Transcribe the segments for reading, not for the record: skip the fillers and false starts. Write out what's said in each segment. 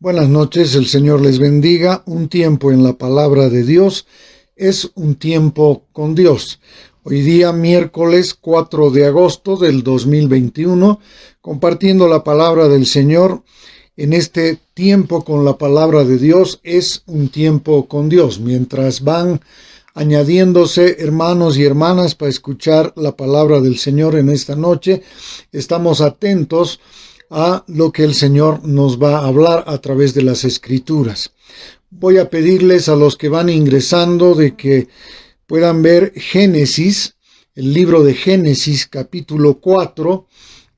Buenas noches, el Señor les bendiga. Un tiempo en la palabra de Dios es un tiempo con Dios. Hoy día, miércoles 4 de agosto del 2021, compartiendo la palabra del Señor. En este tiempo con la palabra de Dios es un tiempo con Dios. Mientras van añadiéndose hermanos y hermanas para escuchar la palabra del Señor en esta noche, estamos atentos a lo que el Señor nos va a hablar a través de las Escrituras. Voy a pedirles a los que van ingresando de que puedan ver Génesis, el libro de Génesis, capítulo 4,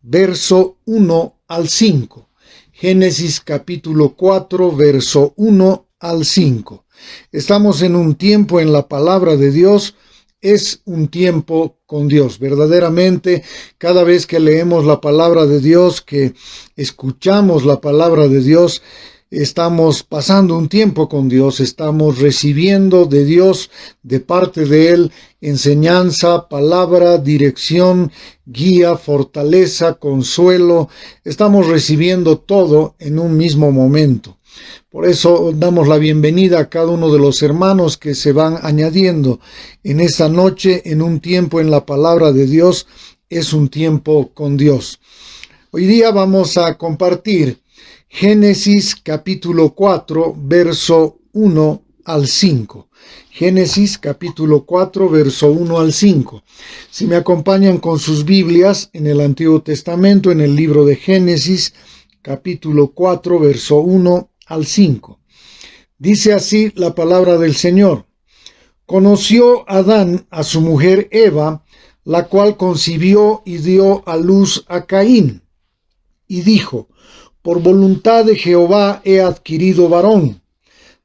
verso 1 al 5. Génesis capítulo 4, verso 1 al 5. Estamos en un tiempo en la palabra de Dios. Es un tiempo con Dios. Verdaderamente, cada vez que leemos la palabra de Dios, que escuchamos la palabra de Dios, estamos pasando un tiempo con Dios, estamos recibiendo de Dios, de parte de Él, enseñanza, palabra, dirección, guía, fortaleza, consuelo. Estamos recibiendo todo en un mismo momento. Por eso damos la bienvenida a cada uno de los hermanos que se van añadiendo en esta noche. En un tiempo en la palabra de Dios es un tiempo con Dios. Hoy día vamos a compartir Génesis capítulo 4, verso 1 al 5. Génesis capítulo 4, verso 1 al 5. Si me acompañan con sus Biblias en el Antiguo Testamento, en el libro de Génesis capítulo 4, verso 1 al 5. Dice así la palabra del Señor. Conoció Adán a su mujer Eva, la cual concibió y dio a luz a Caín, y dijo: por voluntad de Jehová he adquirido varón.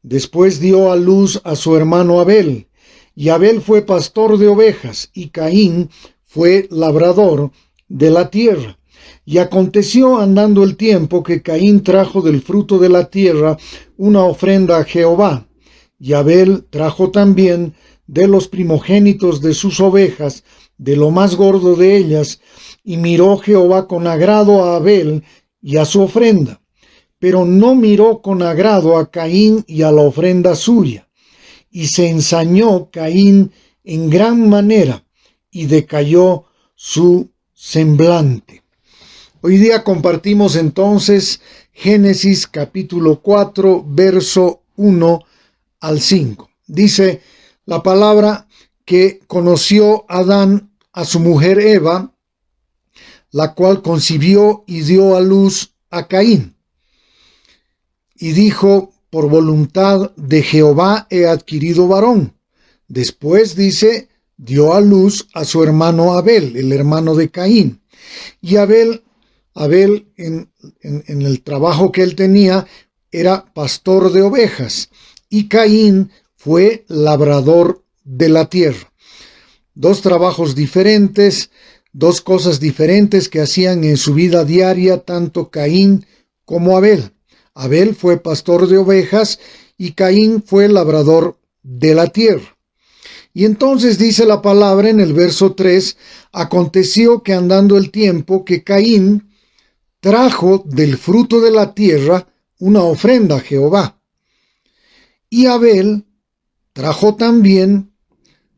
Después dio a luz a su hermano Abel, y Abel fue pastor de ovejas, y Caín fue labrador de la tierra. Y aconteció andando el tiempo que Caín trajo del fruto de la tierra una ofrenda a Jehová, y Abel trajo también de los primogénitos de sus ovejas, de lo más gordo de ellas, y miró Jehová con agrado a Abel y a su ofrenda, pero no miró con agrado a Caín y a la ofrenda suya, y se ensañó Caín en gran manera, y decayó su semblante. Hoy día compartimos entonces Génesis capítulo 4, verso 1 al 5. Dice la palabra que conoció Adán a su mujer Eva, la cual concibió y dio a luz a Caín. Y dijo: por voluntad de Jehová he adquirido varón. Después dice, dio a luz a su hermano Abel, el hermano de Caín. Y Abel en el trabajo que él tenía, era pastor de ovejas, y Caín fue labrador de la tierra. Dos trabajos diferentes, dos cosas diferentes que hacían en su vida diaria tanto Caín como Abel. Abel fue pastor de ovejas y Caín fue labrador de la tierra. Y entonces dice la palabra en el verso 3, aconteció que andando el tiempo que Caín trajo del fruto de la tierra una ofrenda a Jehová. Y Abel trajo también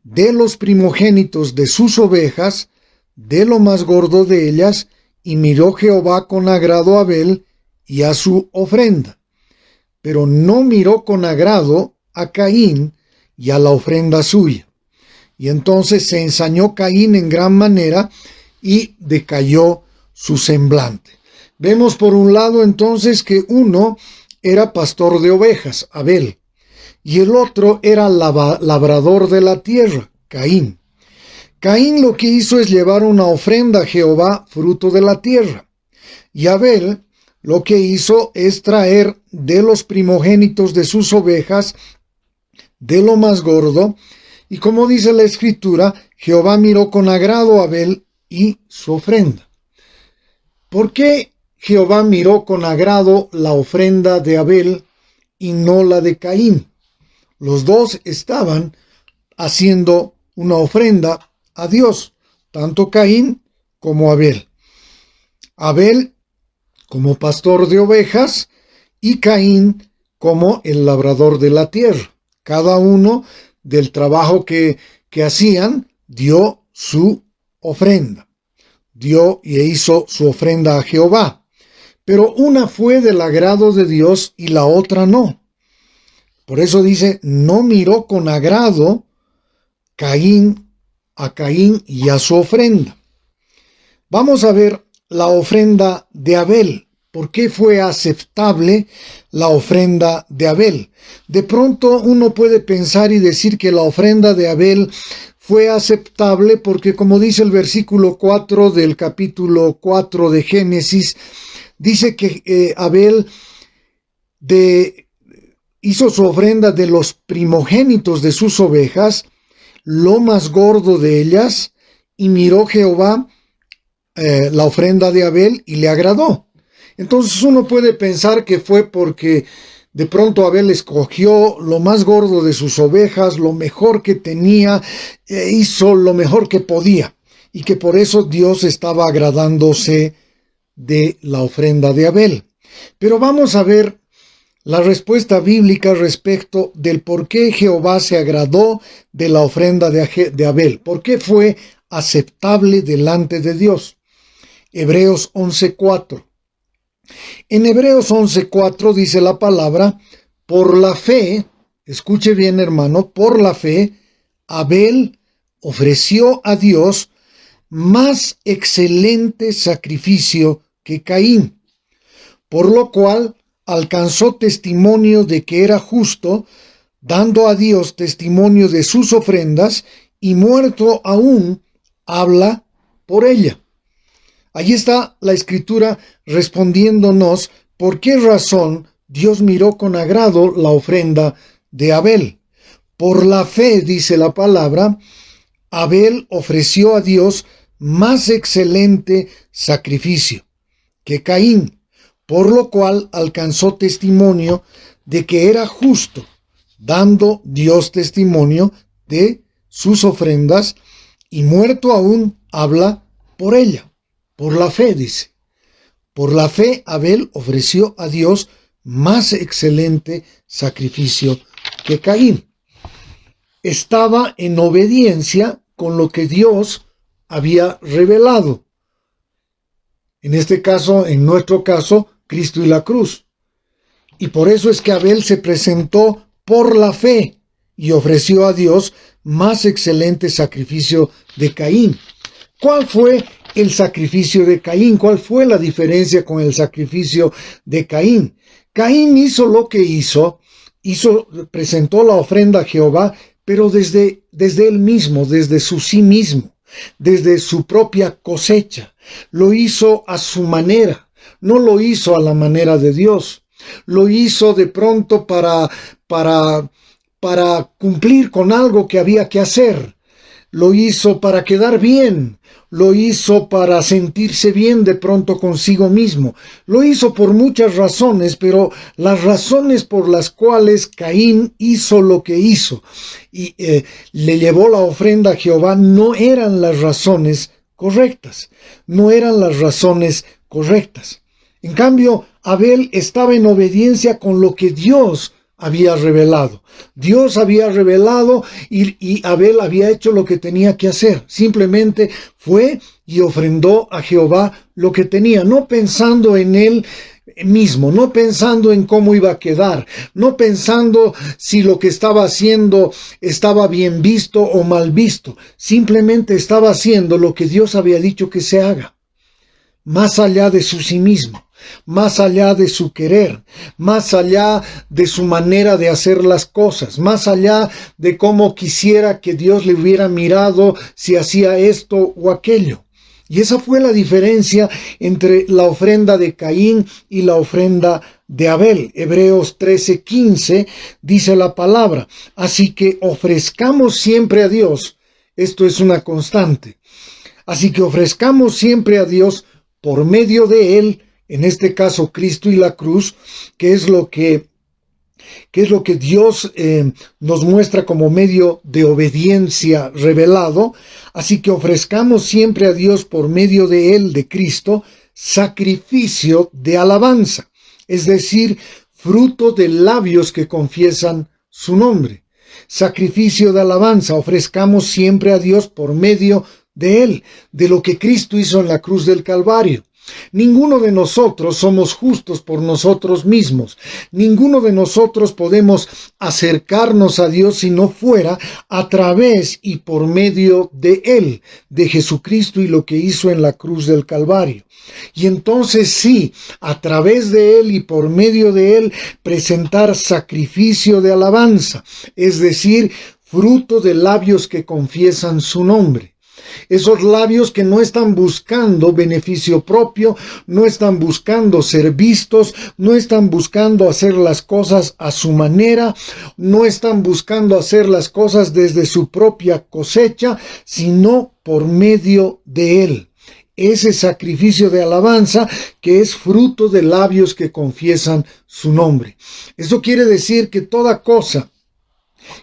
de los primogénitos de sus ovejas, de lo más gordo de ellas, y miró Jehová con agrado a Abel y a su ofrenda, pero no miró con agrado a Caín y a la ofrenda suya. Y entonces se ensañó Caín en gran manera y decayó su semblante. Vemos por un lado entonces que uno era pastor de ovejas, Abel, y el otro era labrador de la tierra, Caín. Caín lo que hizo es llevar una ofrenda a Jehová, fruto de la tierra, y Abel lo que hizo es traer de los primogénitos de sus ovejas, de lo más gordo, y como dice la Escritura, Jehová miró con agrado a Abel y su ofrenda. ¿Por qué Jehová miró con agrado la ofrenda de Abel y no la de Caín? Los dos estaban haciendo una ofrenda a Dios, tanto Caín como Abel. Abel como pastor de ovejas y Caín como el labrador de la tierra. Cada uno del trabajo que hacían dio su ofrenda. Dio y hizo su ofrenda a Jehová. Pero una fue del agrado de Dios y la otra no. Por eso dice, no miró con agrado a Caín y a su ofrenda. Vamos a ver la ofrenda de Abel. ¿Por qué fue aceptable la ofrenda de Abel? De pronto uno puede pensar y decir que la ofrenda de Abel fue aceptable porque, como dice el versículo 4 del capítulo 4 de Génesis, dice que Abel hizo su ofrenda de los primogénitos de sus ovejas, lo más gordo de ellas, y miró Jehová la ofrenda de Abel y le agradó. Entonces uno puede pensar que fue porque de pronto Abel escogió lo más gordo de sus ovejas, lo mejor que tenía, hizo lo mejor que podía, y que por eso Dios estaba agradándose de la ofrenda de Abel. Pero vamos a ver la respuesta bíblica respecto del por qué Jehová se agradó de la ofrenda de Abel. ¿Por qué fue aceptable delante de Dios? Hebreos 11:4. En Hebreos 11:4 dice la palabra, por la fe, escuche bien hermano, por la fe, Abel ofreció a Dios más excelente sacrificio que Caín, por lo cual alcanzó testimonio de que era justo, dando a Dios testimonio de sus ofrendas, y muerto aún, habla por ella. Allí está la Escritura respondiéndonos por qué razón Dios miró con agrado la ofrenda de Abel. Por la fe, dice la palabra, Abel ofreció a Dios más excelente sacrificio que Caín, por lo cual alcanzó testimonio de que era justo, dando Dios testimonio de sus ofrendas, y muerto aún habla por ella. Por la fe, dice. Por la fe Abel ofreció a Dios más excelente sacrificio que Caín. Estaba en obediencia con lo que Dios había revelado. En este caso, en nuestro caso, Cristo y la cruz. Y por eso es que Abel se presentó por la fe y ofreció a Dios más excelente sacrificio de Caín. ¿Cuál fue el sacrificio de Caín? ¿Cuál fue la diferencia con el sacrificio de Caín? Caín hizo lo que hizo, presentó la ofrenda a Jehová, pero desde él mismo, desde su sí mismo, desde su propia cosecha. Lo hizo a su manera, no lo hizo a la manera de Dios. Lo hizo de pronto para cumplir con algo que había que hacer. Lo hizo para quedar bien, lo hizo para sentirse bien de pronto consigo mismo. Lo hizo por muchas razones, pero las razones por las cuales Caín hizo lo que hizo y le llevó la ofrenda a Jehová no eran las razones correctas, no eran las razones correctas. En cambio, Abel estaba en obediencia con lo que Dios había revelado. Dios había revelado y Abel había hecho lo que tenía que hacer. Simplemente fue y ofrendó a Jehová lo que tenía, no pensando en él mismo, no pensando en cómo iba a quedar, no pensando si lo que estaba haciendo estaba bien visto o mal visto. Simplemente estaba haciendo lo que Dios había dicho que se haga, más allá de su sí mismo, más allá de su querer, más allá de su manera de hacer las cosas, más allá de cómo quisiera que Dios le hubiera mirado si hacía esto o aquello. Y esa fue la diferencia entre la ofrenda de Caín y la ofrenda de Abel. Hebreos 13:15 dice la palabra, así que ofrezcamos siempre a Dios. Esto es una constante. Así que ofrezcamos siempre a Dios por medio de Él, en este caso Cristo y la cruz, que es lo que Dios nos muestra como medio de obediencia revelado. Así que ofrezcamos siempre a Dios por medio de Él, de Cristo, sacrificio de alabanza, es decir, fruto de labios que confiesan su nombre. Sacrificio de alabanza, ofrezcamos siempre a Dios por medio de Él, de lo que Cristo hizo en la cruz del Calvario. Ninguno de nosotros somos justos por nosotros mismos. Ninguno de nosotros podemos acercarnos a Dios si no fuera a través y por medio de Él, de Jesucristo y lo que hizo en la cruz del Calvario. Y entonces sí, a través de Él y por medio de Él, presentar sacrificio de alabanza, es decir, fruto de labios que confiesan su nombre. Esos labios que no están buscando beneficio propio, no están buscando ser vistos, no están buscando hacer las cosas a su manera, no están buscando hacer las cosas desde su propia cosecha, sino por medio de Él. Ese sacrificio de alabanza que es fruto de labios que confiesan su nombre. Eso quiere decir que toda cosa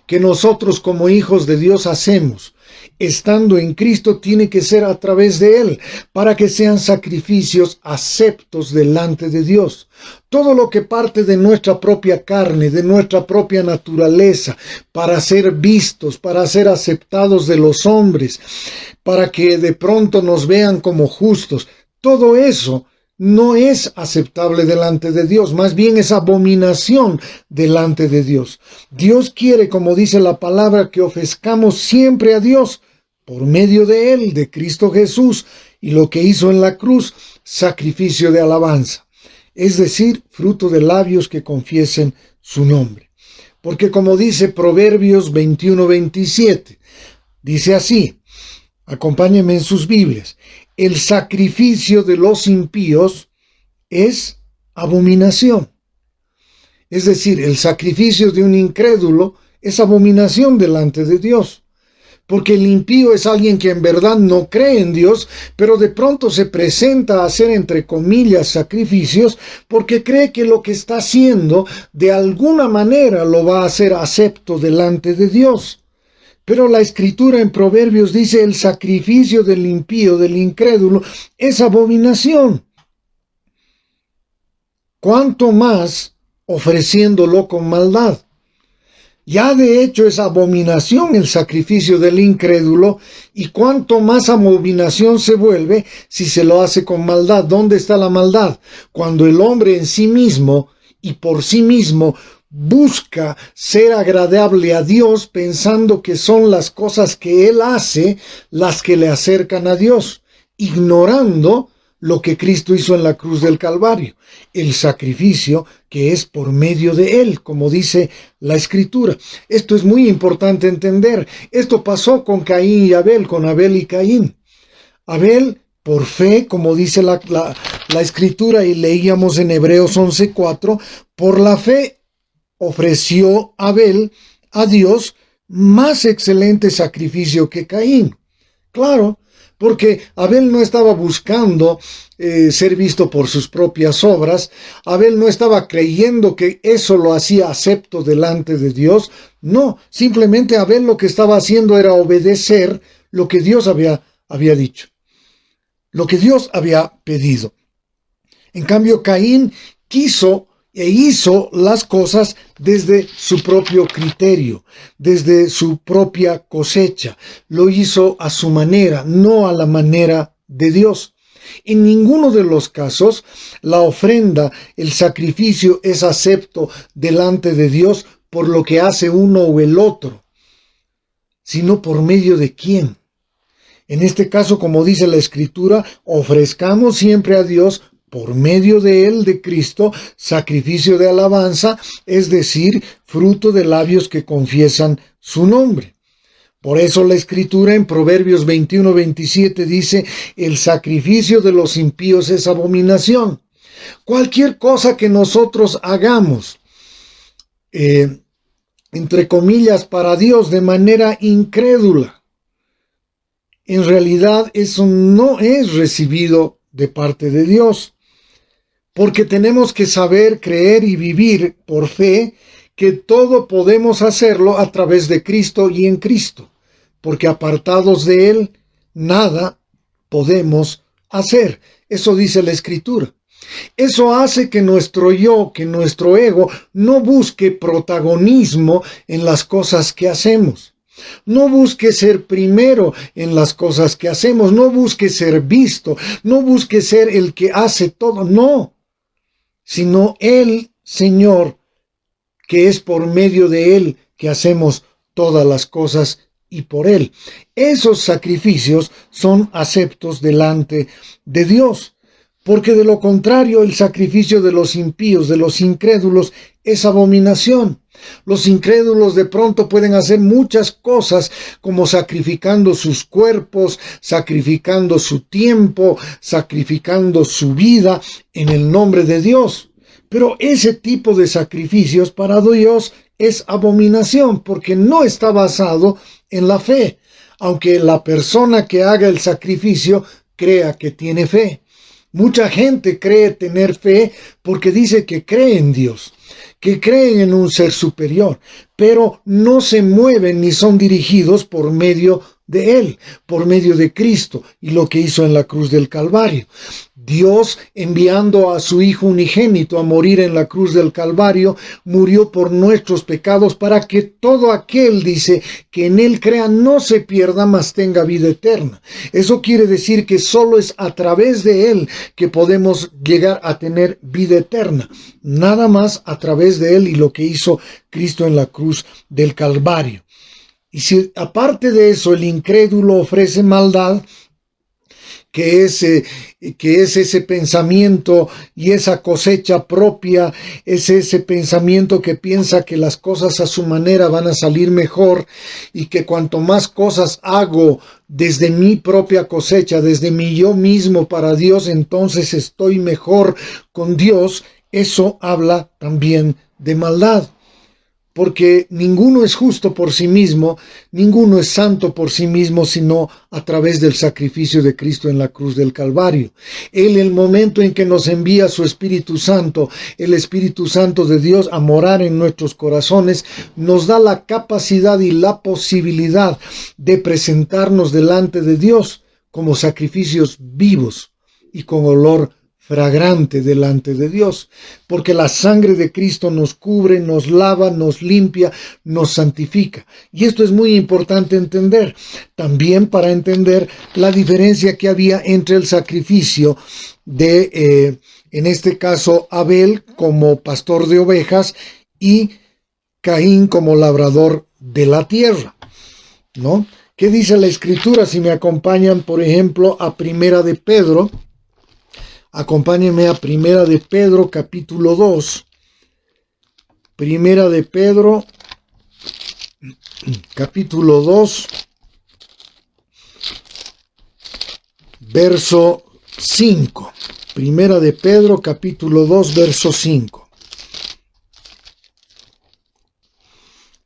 que nosotros como hijos de Dios hacemos, estando en Cristo, tiene que ser a través de Él, para que sean sacrificios aceptos delante de Dios. Todo lo que parte de nuestra propia carne, de nuestra propia naturaleza, para ser vistos, para ser aceptados de los hombres, para que de pronto nos vean como justos, todo eso no es aceptable delante de Dios, más bien es abominación delante de Dios. Dios quiere, como dice la palabra, que ofrezcamos siempre a Dios, por medio de Él, de Cristo Jesús, y lo que hizo en la cruz, sacrificio de alabanza. Es decir, fruto de labios que confiesen su nombre. Porque como dice Proverbios 21:27, dice así, acompáñenme en sus Biblias, el sacrificio de los impíos es abominación. Es decir, el sacrificio de un incrédulo es abominación delante de Dios. Porque el impío es alguien que en verdad no cree en Dios, pero de pronto se presenta a hacer, entre comillas, sacrificios, porque cree que lo que está haciendo de alguna manera lo va a hacer acepto delante de Dios. Pero la Escritura en Proverbios dice el sacrificio del impío, del incrédulo, es abominación. ¿Cuánto más ofreciéndolo con maldad? Ya de hecho es abominación el sacrificio del incrédulo, y cuánto más abominación se vuelve si se lo hace con maldad. ¿Dónde está la maldad? Cuando el hombre en sí mismo y por sí mismo busca ser agradable a Dios, pensando que son las cosas que Él hace las que le acercan a Dios, ignorando lo que Cristo hizo en la cruz del Calvario, el sacrificio que es por medio de Él, como dice la Escritura. Esto es muy importante entender. Esto pasó con Caín y Abel, con Abel y Caín. Abel, por fe, como dice la Escritura, y leíamos en Hebreos 11:4, por la fe ofreció Abel a Dios más excelente sacrificio que Caín. Claro, porque Abel no estaba buscando ser visto por sus propias obras. Abel no estaba creyendo que eso lo hacía acepto delante de Dios. No, simplemente Abel lo que estaba haciendo era obedecer lo que Dios había dicho, lo que Dios había pedido. En cambio, Caín quiso e hizo las cosas desde su propio criterio, desde su propia cosecha. Lo hizo a su manera, no a la manera de Dios. En ninguno de los casos la ofrenda, el sacrificio es acepto delante de Dios por lo que hace uno o el otro, sino por medio de quién. En este caso, como dice la Escritura, ofrezcamos siempre a Dios por medio de Él, de Cristo, sacrificio de alabanza, es decir, fruto de labios que confiesan su nombre. Por eso la Escritura en Proverbios 21:27 dice, el sacrificio de los impíos es abominación. Cualquier cosa que nosotros hagamos, entre comillas, para Dios de manera incrédula, en realidad eso no es recibido de parte de Dios. Porque tenemos que saber, creer y vivir por fe que todo podemos hacerlo a través de Cristo y en Cristo. Porque apartados de Él, nada podemos hacer. Eso dice la Escritura. Eso hace que nuestro yo, que nuestro ego, no busque protagonismo en las cosas que hacemos. No busque ser primero en las cosas que hacemos, no busque ser visto, no busque ser el que hace todo, no, sino el Señor, que es por medio de Él que hacemos todas las cosas y por Él. Esos sacrificios son aceptos delante de Dios, porque de lo contrario el sacrificio de los impíos, de los incrédulos, es abominación. Los incrédulos de pronto pueden hacer muchas cosas, como sacrificando sus cuerpos, sacrificando su tiempo, sacrificando su vida en el nombre de Dios. Pero ese tipo de sacrificios para Dios es abominación, porque no está basado en la fe, aunque la persona que haga el sacrificio crea que tiene fe. Mucha gente cree tener fe porque dice que cree en Dios, que creen en un ser superior, pero no se mueven ni son dirigidos por medio de Él, por medio de Cristo y lo que hizo en la cruz del Calvario. Dios, enviando a su Hijo unigénito a morir en la cruz del Calvario, murió por nuestros pecados para que todo aquel, dice, que en Él crea no se pierda, mas tenga vida eterna. Eso quiere decir que solo es a través de Él que podemos llegar a tener vida eterna. Nada más a través de Él y lo que hizo Cristo en la cruz del Calvario. Y si aparte de eso el incrédulo ofrece maldad, que es ese pensamiento y esa cosecha propia, es ese pensamiento que piensa que las cosas a su manera van a salir mejor y que cuanto más cosas hago desde mi propia cosecha, desde mi yo mismo para Dios, entonces estoy mejor con Dios. Eso habla también de maldad. Porque ninguno es justo por sí mismo, ninguno es santo por sí mismo, sino a través del sacrificio de Cristo en la cruz del Calvario. Él, el momento en que nos envía su Espíritu Santo, el Espíritu Santo de Dios a morar en nuestros corazones, nos da la capacidad y la posibilidad de presentarnos delante de Dios como sacrificios vivos y con olor fragrante delante de Dios, porque la sangre de Cristo nos cubre, nos lava, nos limpia, nos santifica. Y esto es muy importante entender, también para entender la diferencia que había entre el sacrificio de, en este caso, Abel como pastor de ovejas y Caín como labrador de la tierra, ¿no? ¿Qué dice la Escritura? Si me acompañan, por ejemplo, a Primera de Pedro, acompáñenme a Primera de Pedro, capítulo 2. Primera de Pedro, capítulo 2, verso 5. Primera de Pedro, capítulo 2, verso 5.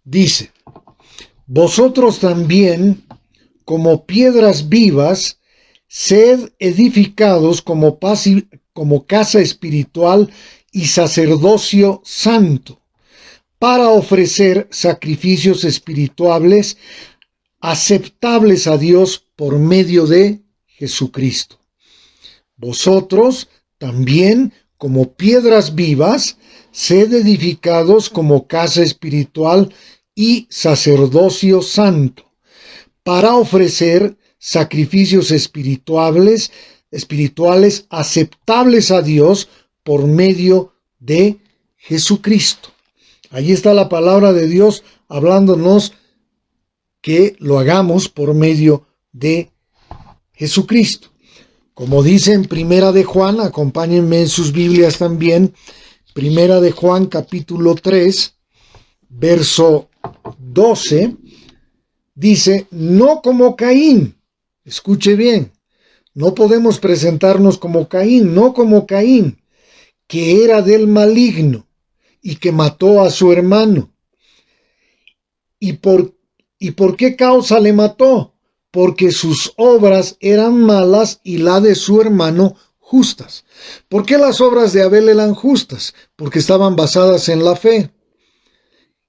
Dice: vosotros también, como piedras vivas, sed edificados como casa espiritual y sacerdocio santo, para ofrecer sacrificios espirituales aceptables a Dios por medio de Jesucristo. Vosotros también, como piedras vivas, sed edificados como casa espiritual y sacerdocio santo, para ofrecer sacrificios espirituales aceptables a Dios por medio de Jesucristo. Ahí está la palabra de Dios hablándonos que lo hagamos por medio de Jesucristo. Como dice en Primera de Juan, acompáñenme en sus Biblias también, Primera de Juan capítulo 3, verso 12, dice: no como Caín. Escuche bien, no podemos presentarnos como Caín, no como Caín, que era del maligno y que mató a su hermano. ¿Y por qué causa le mató? Porque sus obras eran malas y la de su hermano justas. ¿Por qué las obras de Abel eran justas? Porque estaban basadas en la fe.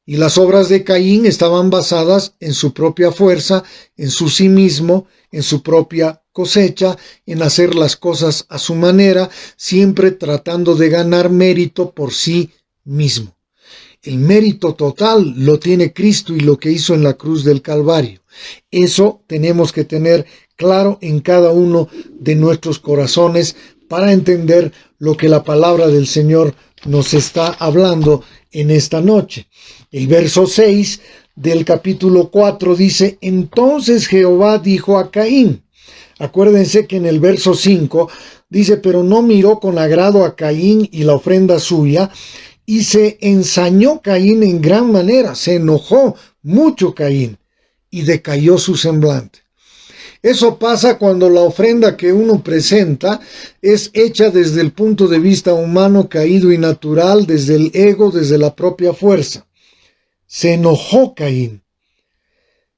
Y las obras de Caín estaban basadas en su propia fuerza, en su sí mismo, en su propia cosecha, en hacer las cosas a su manera, siempre tratando de ganar mérito por sí mismo. El mérito total lo tiene Cristo y lo que hizo en la cruz del Calvario. Eso tenemos que tener claro en cada uno de nuestros corazones para entender lo que la palabra del Señor nos está hablando en esta noche. El verso 6 del capítulo 4 dice: entonces Jehová dijo a Caín. Acuérdense que en el verso 5 dice: pero no miró con agrado a Caín y la ofrenda suya, y se ensañó Caín en gran manera, se enojó mucho Caín, y decayó su semblante. Eso pasa cuando la ofrenda que uno presenta es hecha desde el punto de vista humano, caído y natural, desde el ego, desde la propia fuerza. Se enojó Caín,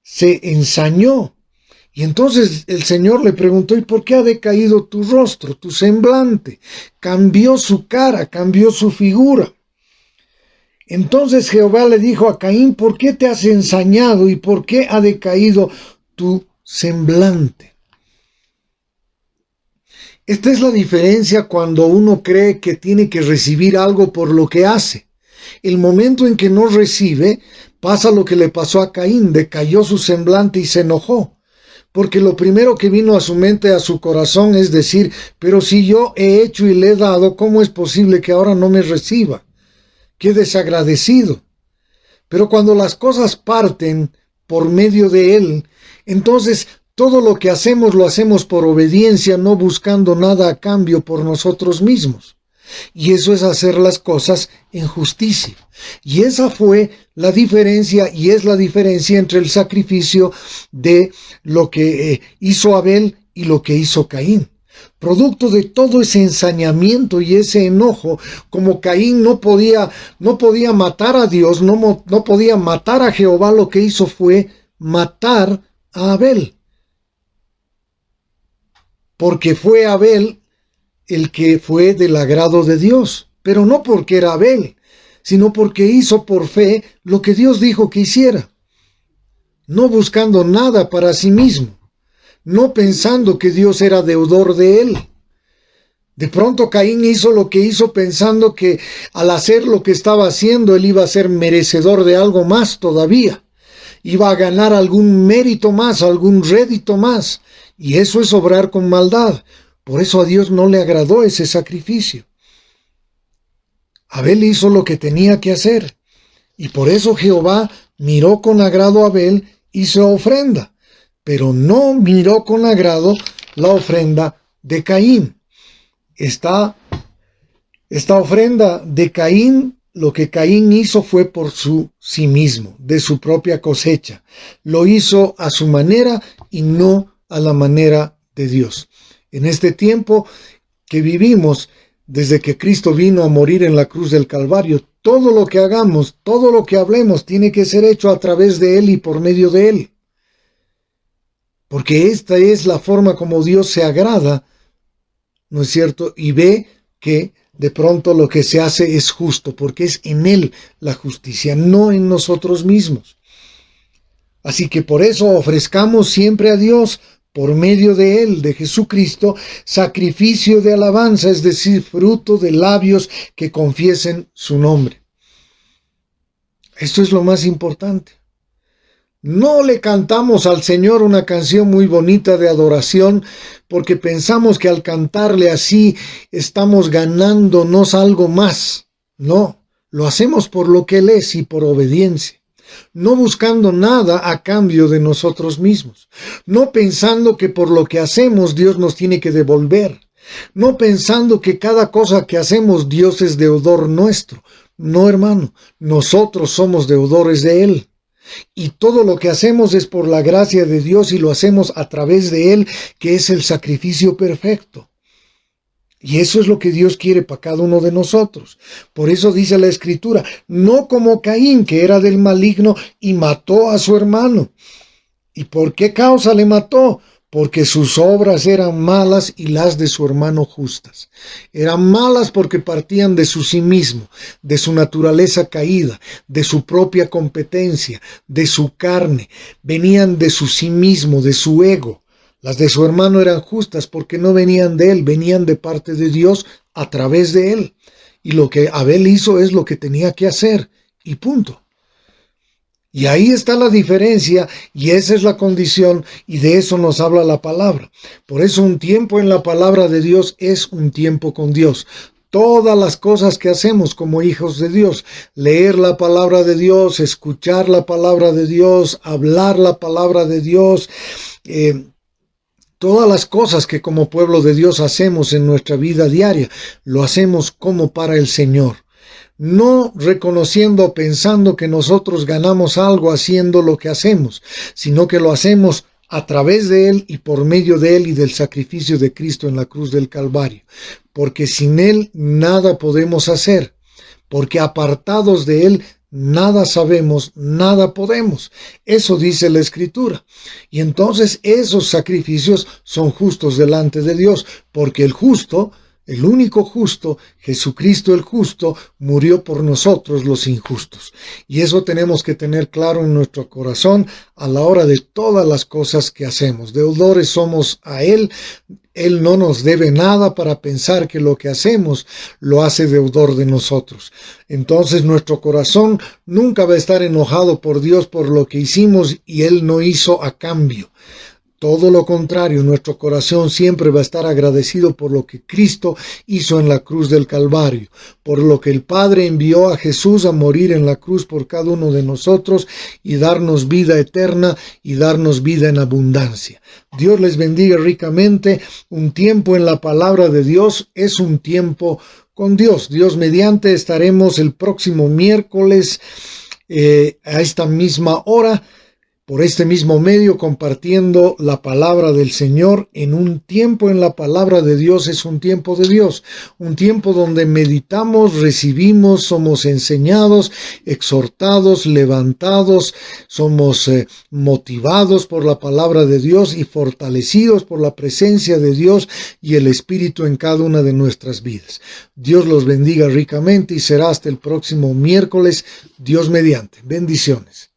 se ensañó. Y entonces el Señor le preguntó: ¿y por qué ha decaído tu rostro, tu semblante? Cambió su cara, cambió su figura. Entonces Jehová le dijo a Caín: ¿por qué te has ensañado y por qué ha decaído tu semblante? Esta es la diferencia cuando uno cree que tiene que recibir algo por lo que hace. El momento en que no recibe, pasa lo que le pasó a Caín: decayó su semblante y se enojó. Porque lo primero que vino a su mente, a su corazón, es decir: pero si yo he hecho y le he dado, ¿cómo es posible que ahora no me reciba? ¡Qué desagradecido! Pero cuando las cosas parten por medio de Él, entonces todo lo que hacemos lo hacemos por obediencia, no buscando nada a cambio por nosotros mismos. Y eso es hacer las cosas en justicia. Y esa fue la diferencia, y es la diferencia entre el sacrificio de lo que hizo Abel y lo que hizo Caín. Producto de todo ese ensañamiento y ese enojo, como Caín no podía matar a Dios, no podía matar a Jehová, lo que hizo fue matar a Abel. Porque fue Abel el que fue del agrado de Dios, pero no porque era Abel, sino porque hizo por fe lo que Dios dijo que hiciera, no buscando nada para sí mismo, no pensando que Dios era deudor de él. De pronto Caín hizo lo que hizo pensando que al hacer lo que estaba haciendo él iba a ser merecedor de algo más todavía, iba a ganar algún mérito más, algún rédito más, y eso es obrar con maldad. Por eso a Dios no le agradó ese sacrificio. Abel hizo lo que tenía que hacer, y por eso Jehová miró con agrado a Abel, hizo ofrenda, pero no miró con agrado la ofrenda de Caín. Esta ofrenda de Caín, lo que Caín hizo fue por sí mismo, de su propia cosecha. Lo hizo a su manera y no a la manera de Dios. En este tiempo que vivimos, desde que Cristo vino a morir en la cruz del Calvario, todo lo que hagamos, todo lo que hablemos, tiene que ser hecho a través de Él y por medio de Él. Porque esta es la forma como Dios se agrada, ¿no es cierto? Y ve que de pronto lo que se hace es justo, porque es en Él la justicia, no en nosotros mismos. Así que por eso ofrezcamos siempre a Dios, por medio de Él, de Jesucristo, sacrificio de alabanza, es decir, fruto de labios que confiesen su nombre. Esto es lo más importante. No le cantamos al Señor una canción muy bonita de adoración porque pensamos que al cantarle así estamos ganándonos algo más. No, lo hacemos por lo que Él es y por obediencia, no buscando nada a cambio de nosotros mismos, no pensando que por lo que hacemos Dios nos tiene que devolver, no pensando que cada cosa que hacemos Dios es deudor nuestro. No, hermano, nosotros somos deudores de Él. Y todo lo que hacemos es por la gracia de Dios y lo hacemos a través de Él, que es el sacrificio perfecto. Y eso es lo que Dios quiere para cada uno de nosotros. Por eso dice la Escritura: no como Caín, que era del maligno y mató a su hermano. ¿Y por qué causa le mató? porque sus obras eran malas y las de su hermano justas. Eran malas porque partían de su sí mismo, de su naturaleza caída, de su propia competencia, de su carne. Venían de su sí mismo, de su ego. Las de su hermano eran justas porque no venían de él, venían de parte de Dios a través de él. Y lo que Abel hizo es lo que tenía que hacer, y punto. Y ahí está la diferencia, y esa es la condición, y de eso nos habla la palabra. Por eso un tiempo en la palabra de Dios es un tiempo con Dios. Todas las cosas que hacemos como hijos de Dios, leer la palabra de Dios, escuchar la palabra de Dios, hablar la palabra de Dios, todas las cosas que como pueblo de Dios hacemos en nuestra vida diaria, lo hacemos como para el Señor. No reconociendo o pensando que nosotros ganamos algo haciendo lo que hacemos, sino que lo hacemos a través de Él y por medio de Él y del sacrificio de Cristo en la cruz del Calvario. Porque sin Él nada podemos hacer, porque apartados de Él nada sabemos, nada podemos. Eso dice la Escritura. Y entonces esos sacrificios son justos delante de Dios, porque el justo, el único justo, Jesucristo el justo, murió por nosotros los injustos. Y eso tenemos que tener claro en nuestro corazón a la hora de todas las cosas que hacemos. Deudores somos a Él. Él no nos debe nada para pensar que lo que hacemos lo hace deudor de nosotros. Entonces nuestro corazón nunca va a estar enojado por Dios por lo que hicimos y Él no hizo a cambio. Todo lo contrario, nuestro corazón siempre va a estar agradecido por lo que Cristo hizo en la cruz del Calvario, por lo que el Padre envió a Jesús a morir en la cruz por cada uno de nosotros y darnos vida eterna y darnos vida en abundancia. Dios les bendiga ricamente. Un tiempo en la palabra de Dios es un tiempo con Dios. Dios mediante estaremos el próximo miércoles a esta misma hora, por este mismo medio, compartiendo la palabra del Señor. En un tiempo en la palabra de Dios es un tiempo de Dios, un tiempo donde meditamos, recibimos, somos enseñados, exhortados, levantados, somos motivados por la palabra de Dios y fortalecidos por la presencia de Dios y el Espíritu en cada una de nuestras vidas. Dios los bendiga ricamente y será hasta el próximo miércoles, Dios mediante. Bendiciones.